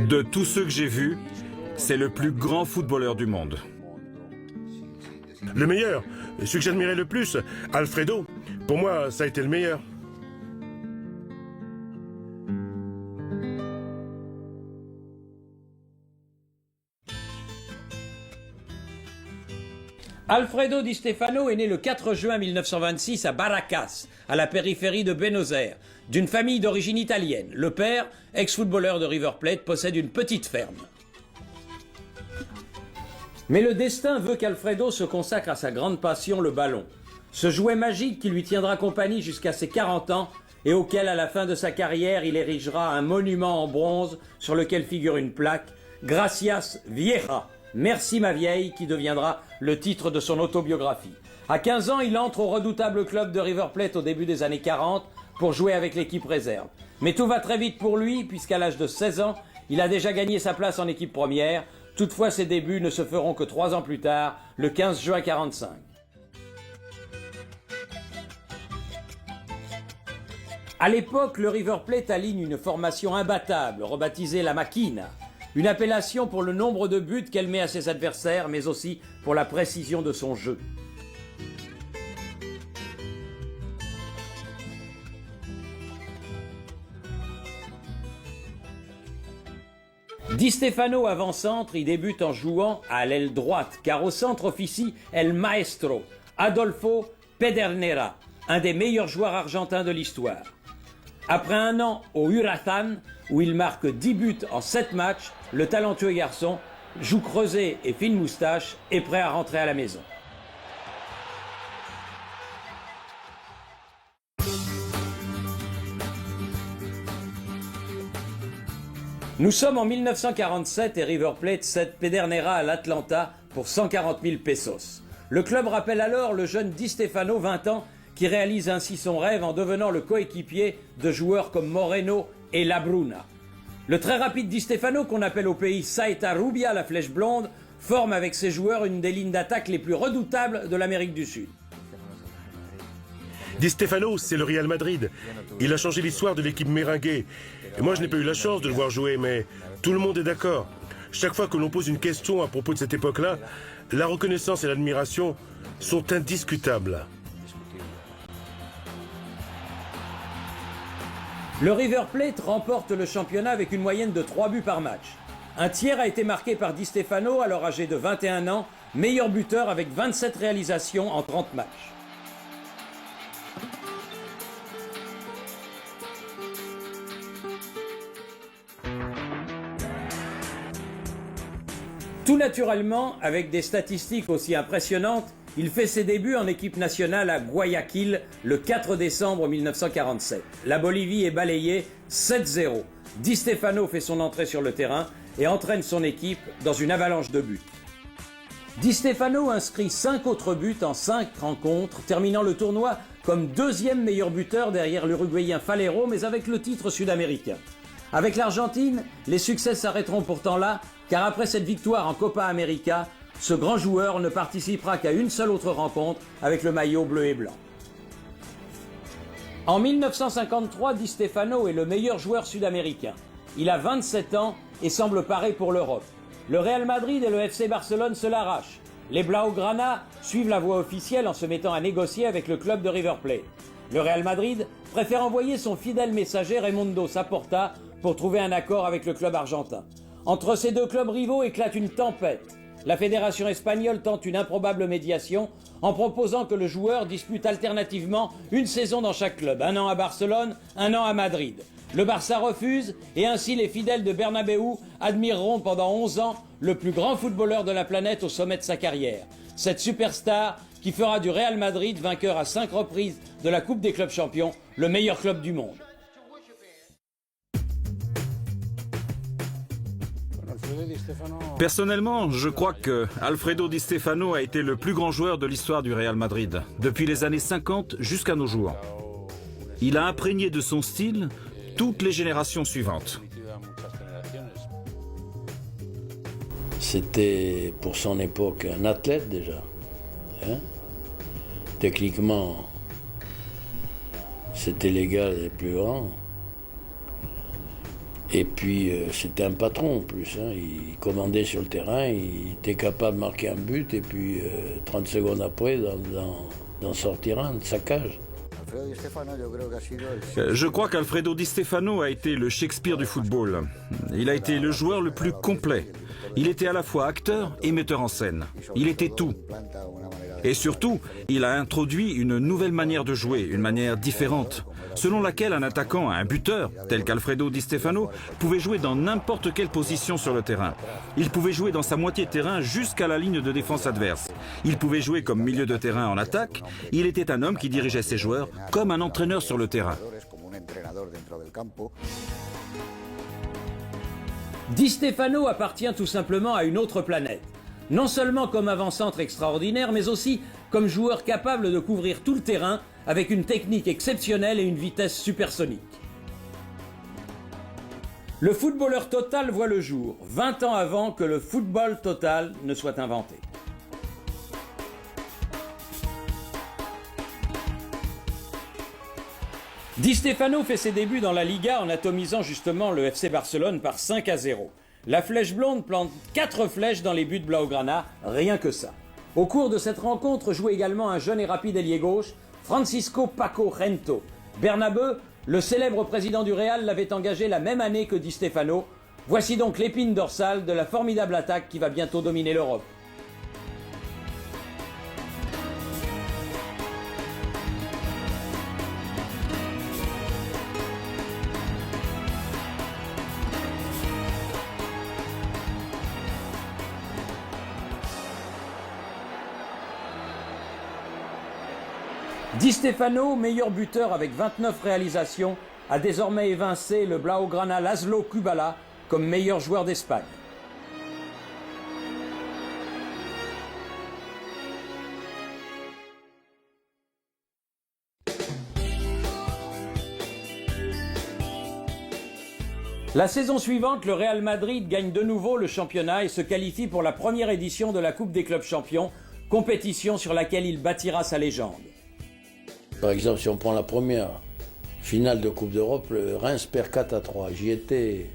De tous ceux que j'ai vus, c'est le plus grand footballeur du monde. Le meilleur, celui que j'admirais le plus, Alfredo. Pour moi, ça a été le meilleur. Alfredo Di Stefano est né le 4 juin 1926 à Barracas, à la périphérie de Buenos Aires, d'une famille d'origine italienne. Le père, ex-footballeur de River Plate, possède une petite ferme. Mais le destin veut qu'Alfredo se consacre à sa grande passion, le ballon. Ce jouet magique qui lui tiendra compagnie jusqu'à ses 40 ans et auquel, à la fin de sa carrière, il érigera un monument en bronze sur lequel figure une plaque « Gracias Vieja ». Merci ma vieille, qui deviendra le titre de son autobiographie. À 15 ans, il entre au redoutable club de River Plate au début des années 40 pour jouer avec l'équipe réserve. Mais tout va très vite pour lui, puisqu'à l'âge de 16 ans, il a déjà gagné sa place en équipe première. Toutefois, ses débuts ne se feront que 3 ans plus tard, le 15 juin 45. À l'époque, le River Plate aligne une formation imbattable, rebaptisée la Machina. Une appellation pour le nombre de buts qu'elle met à ses adversaires, mais aussi pour la précision de son jeu. Di Stefano avant-centre, il débute en jouant à l'aile droite, car au centre officie El Maestro, Adolfo Pedernera, un des meilleurs joueurs argentins de l'histoire. Après un an au Huracán, où il marque 10 buts en 7 matchs, le talentueux garçon, joue creusé et fine moustache, est prêt à rentrer à la maison. Nous sommes en 1947 et River Plate cède Pedernera à l'Atlanta pour 140 000 pesos. Le club rappelle alors le jeune Di Stefano, 20 ans, qui réalise ainsi son rêve en devenant le coéquipier de joueurs comme Moreno et Labruna. Le très rapide Di Stefano, qu'on appelle au pays Saeta Rubia, la flèche blonde, forme avec ses joueurs une des lignes d'attaque les plus redoutables de l'Amérique du Sud. Di Stefano, c'est le Real Madrid. Il a changé l'histoire de l'équipe merengue. Et moi, je n'ai pas eu la chance de le voir jouer, mais tout le monde est d'accord. Chaque fois que l'on pose une question à propos de cette époque-là, la reconnaissance et l'admiration sont indiscutables. Le River Plate remporte le championnat avec une moyenne de 3 buts par match. Un tiers a été marqué par Di Stefano, alors âgé de 21 ans, meilleur buteur avec 27 réalisations en 30 matchs. Tout naturellement, avec des statistiques aussi impressionnantes, il fait ses débuts en équipe nationale à Guayaquil le 4 décembre 1947. La Bolivie est balayée 7-0. Di Stefano fait son entrée sur le terrain et entraîne son équipe dans une avalanche de buts. Di Stefano inscrit 5 autres buts en 5 rencontres, terminant le tournoi comme deuxième meilleur buteur derrière l'Uruguayen Falero, mais avec le titre sud-américain. Avec l'Argentine, les succès s'arrêteront pourtant là, car après cette victoire en Copa América, ce grand joueur ne participera qu'à une seule autre rencontre avec le maillot bleu et blanc. En 1953, Di Stefano est le meilleur joueur sud-américain. Il a 27 ans et semble paré pour l'Europe. Le Real Madrid et le FC Barcelone se l'arrachent. Les Blaugrana suivent la voie officielle en se mettant à négocier avec le club de River Plate. Le Real Madrid préfère envoyer son fidèle messager Raimundo Saporta pour trouver un accord avec le club argentin. Entre ces deux clubs rivaux éclate une tempête. La fédération espagnole tente une improbable médiation en proposant que le joueur dispute alternativement une saison dans chaque club, un an à Barcelone, un an à Madrid. Le Barça refuse et ainsi les fidèles de Bernabéu admireront pendant 11 ans le plus grand footballeur de la planète au sommet de sa carrière. Cette superstar qui fera du Real Madrid, vainqueur à 5 reprises de la Coupe des clubs champions, le meilleur club du monde. Personnellement, je crois que Alfredo Di Stefano a été le plus grand joueur de l'histoire du Real Madrid, depuis les années 50 jusqu'à nos jours. Il a imprégné de son style toutes les générations suivantes. C'était pour son époque un athlète déjà. Techniquement, c'était les gars les plus grands. Et puis c'était un patron en plus, hein. Il commandait sur le terrain, il était capable de marquer un but et puis 30 secondes après d'en sortir un de sa cage. Je crois qu'Alfredo Di Stefano a été le Shakespeare du football. Il a été le joueur le plus complet. Il était à la fois acteur et metteur en scène. Il était tout. Et surtout, il a introduit une nouvelle manière de jouer, une manière différente, selon laquelle un attaquant, un buteur, tel qu'Alfredo Di Stefano, pouvait jouer dans n'importe quelle position sur le terrain. Il pouvait jouer dans sa moitié de terrain jusqu'à la ligne de défense adverse. Il pouvait jouer comme milieu de terrain en attaque. Il était un homme qui dirigeait ses joueurs comme un entraîneur sur le terrain. Di Stefano appartient tout simplement à une autre planète. Non seulement comme avant-centre extraordinaire, mais aussi comme joueur capable de couvrir tout le terrain avec une technique exceptionnelle et une vitesse supersonique. Le footballeur total voit le jour, 20 ans avant que le football total ne soit inventé. Di Stefano fait ses débuts dans la Liga en atomisant justement le FC Barcelone par 5-0. La flèche blonde plante 4 flèches dans les buts blaugrana, rien que ça. Au cours de cette rencontre joue également un jeune et rapide ailier gauche, Francisco Paco Gento. Bernabeu, le célèbre président du Real, l'avait engagé la même année que Di Stefano. Voici donc l'épine dorsale de la formidable attaque qui va bientôt dominer l'Europe. Di Stefano, meilleur buteur avec 29 réalisations, a désormais évincé le Blaugrana Laszlo Kubala comme meilleur joueur d'Espagne. La saison suivante, le Real Madrid gagne de nouveau le championnat et se qualifie pour la première édition de la Coupe des clubs champions, compétition sur laquelle il bâtira sa légende. Par exemple, si on prend la première finale de Coupe d'Europe, le Reims perd 4-3. J'y étais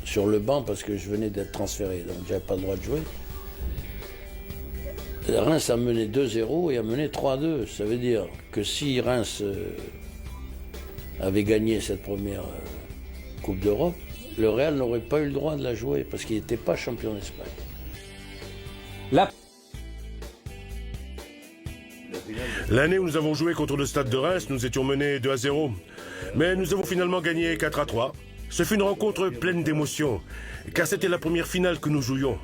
sur le banc parce que je venais d'être transféré, donc j'avais pas le droit de jouer. Le Reims a mené 2-0 et a mené 3-2. Ça veut dire que si Reims avait gagné cette première Coupe d'Europe, le Real n'aurait pas eu le droit de la jouer parce qu'il n'était pas champion d'Espagne. L'année où nous avons joué contre le Stade de Reims, nous étions menés 2-0. Mais nous avons finalement gagné 4-3. Ce fut une rencontre pleine d'émotions, car c'était la première finale que nous jouions.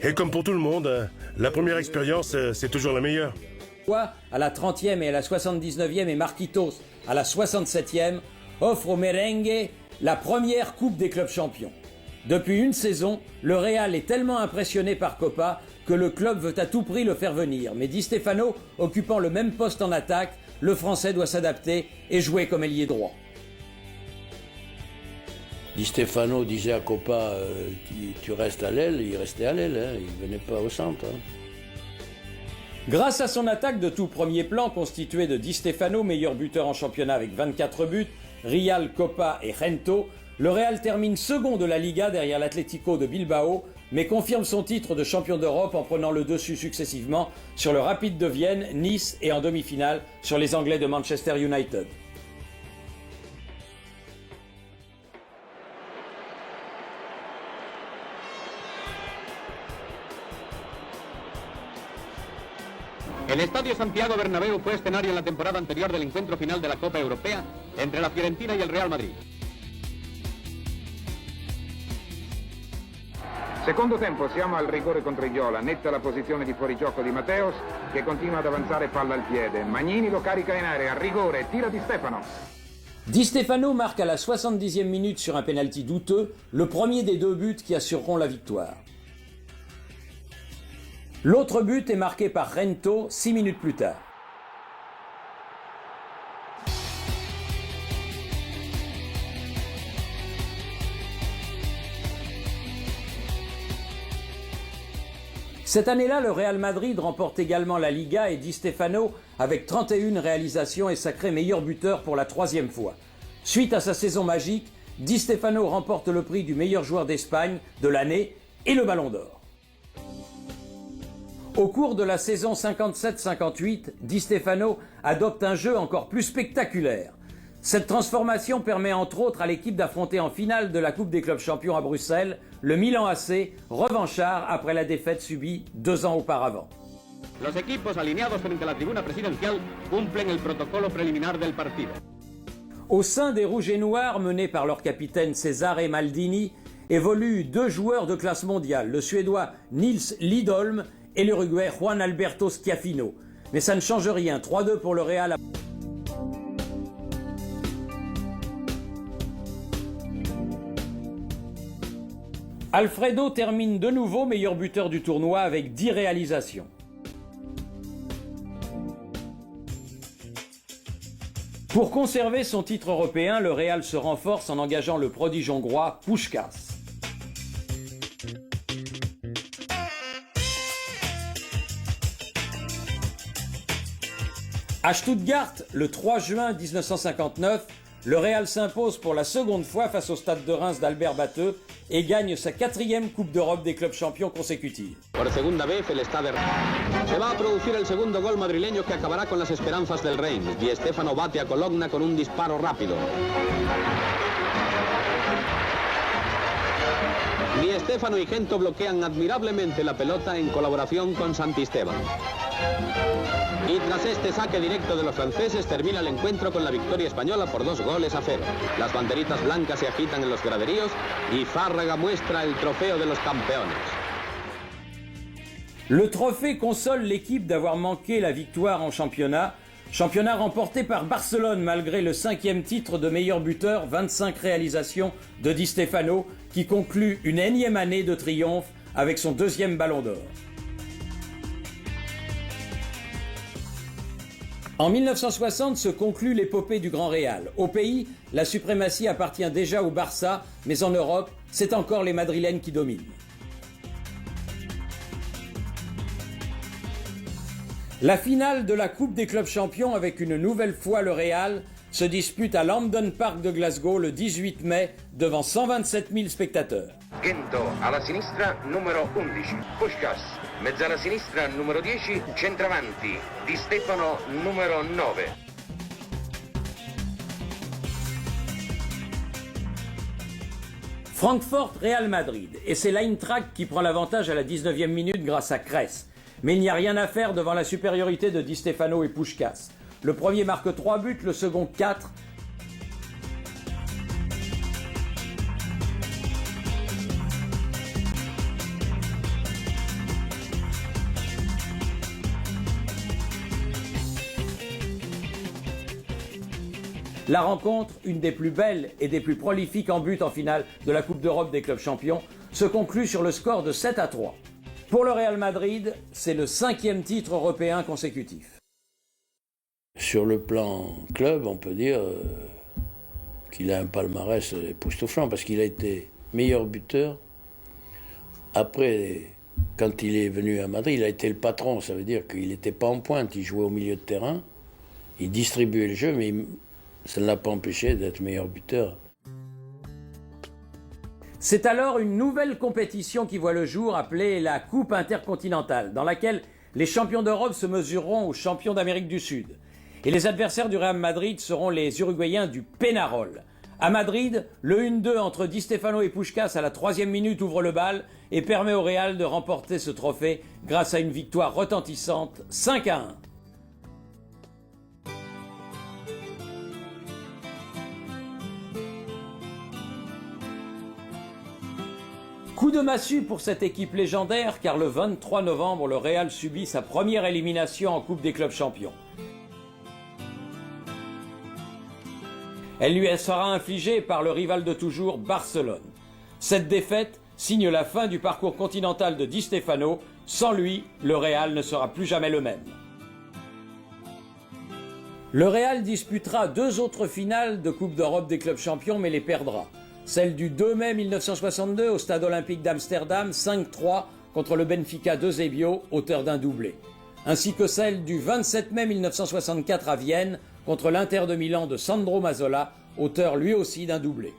Et comme pour tout le monde, la première expérience, c'est toujours la meilleure. À la 30e et à la 79e et Marquitos à la 67e offre au merengue la première Coupe des clubs champions. Depuis une saison, le Real est tellement impressionné par Copa que le club veut à tout prix le faire venir. Mais Di Stefano, occupant le même poste en attaque, le Français doit s'adapter et jouer comme ailier droit. Di Stefano disait à Copa, tu restes à l'aile, il restait à l'aile, hein, il ne venait pas au centre. Hein. Grâce à son attaque de tout premier plan, constituée de Di Stefano, meilleur buteur en championnat avec 24 buts, Rial, Copa et Gento, le Real termine second de la Liga derrière l'Atlético de Bilbao, mais confirme son titre de champion d'Europe en prenant le dessus successivement sur le Rapid de Vienne, Nice et en demi-finale sur les Anglais de Manchester United. El Estadio Santiago Bernabéu fue escenario en la temporada anterior del encuentro final de la Copa Europea entre la Fiorentina y el Real Madrid. Secondo tempo, siamo al rigore contro Iola, netta la posizione di fuorigioco di Matteos che continua ad avanzare palla al piede. Magnini lo carica in area, rigore, tira Di Stefano. Di Stefano marque à la 70e minute sur un pénalty douteux, le premier des deux buts qui assureront la victoire. L'autre but est marqué par Gento 6 minutes plus tard. Cette année-là, le Real Madrid remporte également la Liga et Di Stefano, avec 31 réalisations, est sacré meilleur buteur pour la 3e fois. Suite à sa saison magique, Di Stefano remporte le prix du meilleur joueur d'Espagne de l'année et le Ballon d'Or. Au cours de la saison 57-58, Di Stefano adopte un jeu encore plus spectaculaire. Cette transformation permet entre autres à l'équipe d'affronter en finale de la Coupe des clubs champions à Bruxelles le Milan AC, revanchard après la défaite subie 2 ans auparavant. Los equipos alineados frente a la tribuna presidencial cumplen el protocolo preliminar del partido. Au sein des Rouges et Noirs, menés par leur capitaine Cesare Maldini, évoluent 2 joueurs de classe mondiale, le Suédois Nils Lidholm et l'Uruguay Juan Alberto Schiaffino. Mais ça ne change rien, 3-2 pour le Real. Alfredo termine de nouveau meilleur buteur du tournoi avec 10 réalisations. Pour conserver son titre européen, le Real se renforce en engageant le prodige hongrois Puskás. À Stuttgart, le 3 juin 1959, le Real s'impose pour la seconde fois face au stade de Reims d'Albert Batteux et gagne sa 4e Coupe d'Europe des clubs champions consécutive. Por segunda vez el Stade se va a producir el segundo gol madrileño que acabará con las esperanzas del Reims. Di Stefano bate a Cologna con un disparo rápido. Di Stefano y Gento bloquean admirablemente la pelota en colaboración con Santisteban. Y tras este saque directo de los franceses termina el encuentro con la victoria española por 2-0. Las banderitas blancas se agitan en los graderíos y Fárraga muestra el trofeo de los campeones. Le trophée console l'équipe d'avoir manqué la victoire en championnat remporté par Barcelone malgré le 5e titre de meilleur buteur, 25 réalisations de Di Stefano, qui conclut une énième année de triomphe avec son 2e Ballon d'Or. En 1960 se conclut l'épopée du Grand Real. Au pays, la suprématie appartient déjà au Barça, mais en Europe, c'est encore les Madrilènes qui dominent. La finale de la Coupe des clubs champions avec une nouvelle fois le Real se dispute à l'Hampden Park de Glasgow le 18 mai devant 127 000 spectateurs. Gento alla sinistra numero 11, Puskás, mezzala sinistra numero 10, centravanti, Di Stefano numero 9. Francfort Real Madrid, et c'est l'Eintracht qui prend l'avantage à la 19e minute grâce à Kress. Mais il n'y a rien à faire devant la supériorité de Di Stefano et Puskás. Le premier marque 3 buts, le second 4. La rencontre, une des plus belles et des plus prolifiques en but en finale de la Coupe d'Europe des clubs champions, se conclut sur le score de 7-3. Pour le Real Madrid, c'est le 5e titre européen consécutif. Sur le plan club, on peut dire qu'il a un palmarès époustouflant parce qu'il a été meilleur buteur. Après, quand il est venu à Madrid, il a été le patron, ça veut dire qu'il n'était pas en pointe, il jouait au milieu de terrain, il distribuait le jeu, mais ça ne l'a pas empêché d'être meilleur buteur. C'est alors une nouvelle compétition qui voit le jour appelée la Coupe intercontinentale, dans laquelle les champions d'Europe se mesureront aux champions d'Amérique du Sud. Et les adversaires du Real Madrid seront les Uruguayens du Peñarol. À Madrid, le 1-2 entre Di Stefano et Puskás à la 3e minute ouvre le bal et permet au Real de remporter ce trophée grâce à une victoire retentissante 5-1. Coup de massue pour cette équipe légendaire car le 23 novembre, le Real subit sa première élimination en Coupe des clubs champions. Elle lui sera infligée par le rival de toujours, Barcelone. Cette défaite signe la fin du parcours continental de Di Stefano. Sans lui, le Real ne sera plus jamais le même. Le Real disputera 2 autres finales de Coupe d'Europe des clubs champions mais les perdra. Celle du 2 mai 1962 au Stade olympique d'Amsterdam, 5-3 contre le Benfica d'Eusebio, auteur d'un doublé. Ainsi que celle du 27 mai 1964 à Vienne contre l'Inter de Milan de Sandro Mazzola, auteur lui aussi d'un doublé.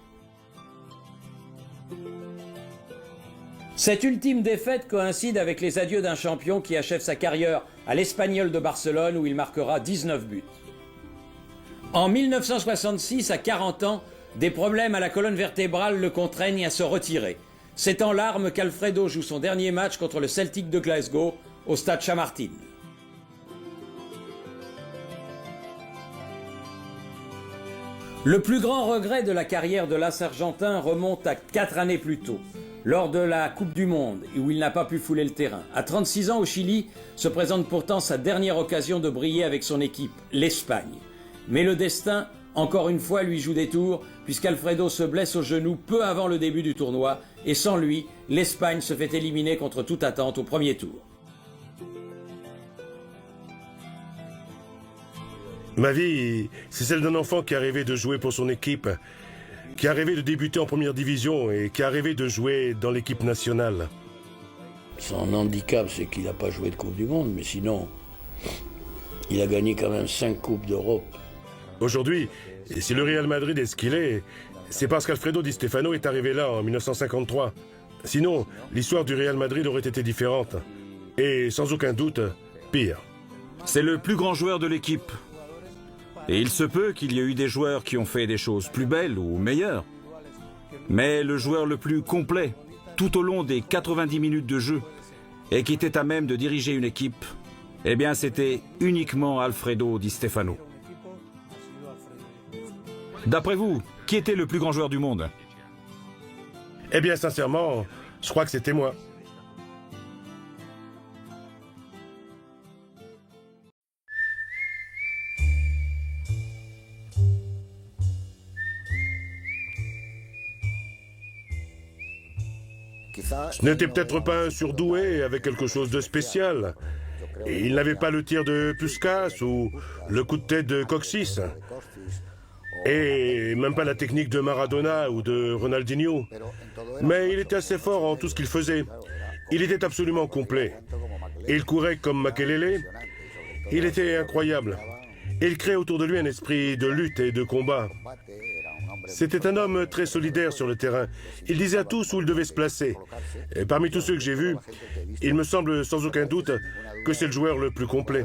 Cette ultime défaite coïncide avec les adieux d'un champion qui achève sa carrière à l'Espagnol de Barcelone où il marquera 19 buts. En 1966, à 40 ans, des problèmes à la colonne vertébrale le contraignent à se retirer. C'est en larmes qu'Alfredo joue son dernier match contre le Celtic de Glasgow au stade Chamartin. Le plus grand regret de la carrière de l'As argentin remonte à 4 années plus tôt, lors de la Coupe du Monde, où il n'a pas pu fouler le terrain. À 36 ans au Chili, se présente pourtant sa dernière occasion de briller avec son équipe, l'Espagne. Mais le destin, encore une fois, lui joue des tours, puisqu'Alfredo se blesse au genou peu avant le début du tournoi, et sans lui, l'Espagne se fait éliminer contre toute attente au premier tour. Ma vie, c'est celle d'un enfant qui a rêvé de jouer pour son équipe, qui a rêvé de débuter en première division et qui a rêvé de jouer dans l'équipe nationale. Son handicap, c'est qu'il n'a pas joué de Coupe du Monde, mais sinon, il a gagné quand même 5 Coupes d'Europe. Aujourd'hui, si le Real Madrid est ce qu'il est, c'est parce qu'Alfredo Di Stefano est arrivé là en 1953. Sinon, l'histoire du Real Madrid aurait été différente. Et sans aucun doute, pire. C'est le plus grand joueur de l'équipe. Et il se peut qu'il y ait eu des joueurs qui ont fait des choses plus belles ou meilleures. Mais le joueur le plus complet, tout au long des 90 minutes de jeu, et qui était à même de diriger une équipe, eh bien c'était uniquement Alfredo Di Stefano. D'après vous, qui était le plus grand joueur du monde? Eh bien, sincèrement, je crois que c'était moi. Ce n'était peut-être pas un surdoué avec quelque chose de spécial. Et il n'avait pas le tir de Puskás ou le coup de tête de Coxis. Et même pas la technique de Maradona ou de Ronaldinho. Mais il était assez fort en tout ce qu'il faisait. Il était absolument complet. Il courait comme Makelele. Il était incroyable. Il créait autour de lui un esprit de lutte et de combat. C'était un homme très solidaire sur le terrain. Il disait à tous où il devait se placer. Et parmi tous ceux que j'ai vus, il me semble sans aucun doute que c'est le joueur le plus complet.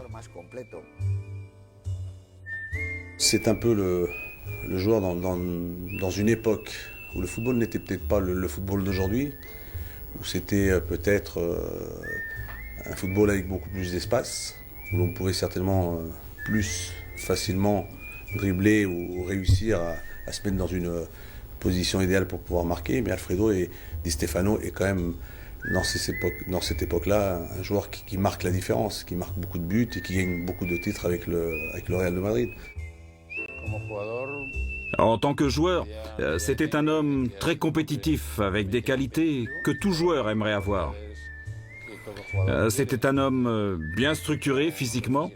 C'est un peu le joueur dans une époque où le football n'était peut-être pas le football d'aujourd'hui, où c'était peut-être un football avec beaucoup plus d'espace, où l'on pouvait certainement plus facilement dribbler ou réussir à se mettre dans une position idéale pour pouvoir marquer. Mais Alfredo Di Stefano est quand même, dans cette époque-là, un joueur qui marque la différence, qui marque beaucoup de buts et qui gagne beaucoup de titres avec le Real de Madrid. En tant que joueur, c'était un homme très compétitif, avec des qualités que tout joueur aimerait avoir. C'était un homme bien structuré physiquement,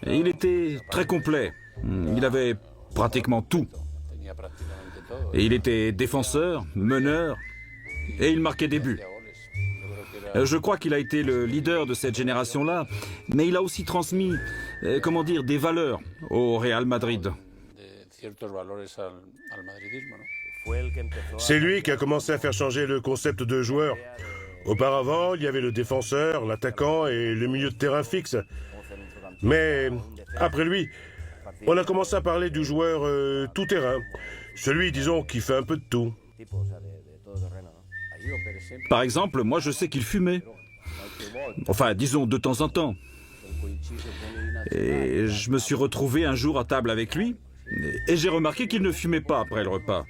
et il était très complet. Il avait pratiquement tout. Et il était défenseur, meneur, et il marquait des buts. Je crois qu'il a été le leader de cette génération-là, mais il a aussi transmis, des valeurs au Real Madrid. C'est lui qui a commencé à faire changer le concept de joueur. Auparavant, il y avait le défenseur, l'attaquant et le milieu de terrain fixe. Mais après lui, on a commencé à parler du joueur tout-terrain. Celui, disons, qui fait un peu de tout. Par exemple, moi je sais qu'il fumait. Enfin, disons, de temps en temps. Et je me suis retrouvé un jour à table avec lui, et j'ai remarqué qu'il ne fumait pas après le repas.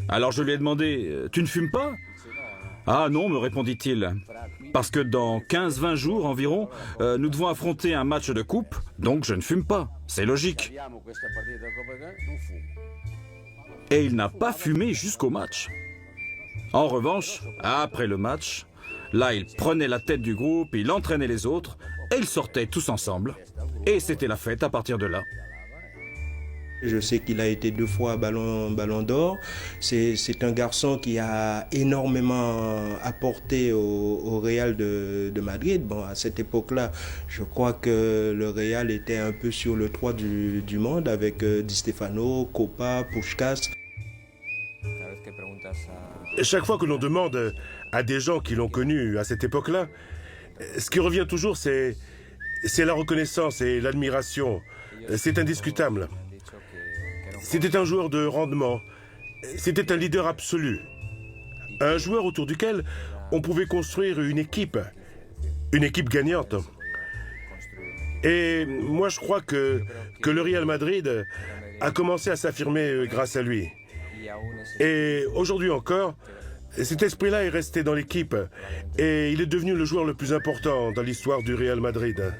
Alors je lui ai demandé « Tu ne fumes pas ?» « Ah non », me répondit-il, « parce que dans 15-20 jours environ, nous devons affronter un match de coupe, donc je ne fume pas, c'est logique. » Et il n'a pas fumé jusqu'au match. En revanche, après le match, là il prenait la tête du groupe, il entraînait les autres, et ils sortaient tous ensemble. Et c'était la fête à partir de là. Je sais qu'il a été 2 fois ballon d'or. C'est un garçon qui a énormément apporté au Real de Madrid. Bon, à cette époque-là, je crois que le Real était un peu sur le toit du monde avec Di Stefano, Copa, Puskás. Chaque fois que l'on demande à des gens qui l'ont connu à cette époque-là, ce qui revient toujours, c'est la reconnaissance et l'admiration. C'est indiscutable. C'était un joueur de rendement. C'était un leader absolu. Un joueur autour duquel on pouvait construire une équipe gagnante. Et moi, je crois que le Real Madrid a commencé à s'affirmer grâce à lui. Et aujourd'hui encore, cet esprit-là est resté dans l'équipe et il est devenu le joueur le plus important dans l'histoire du Real Madrid.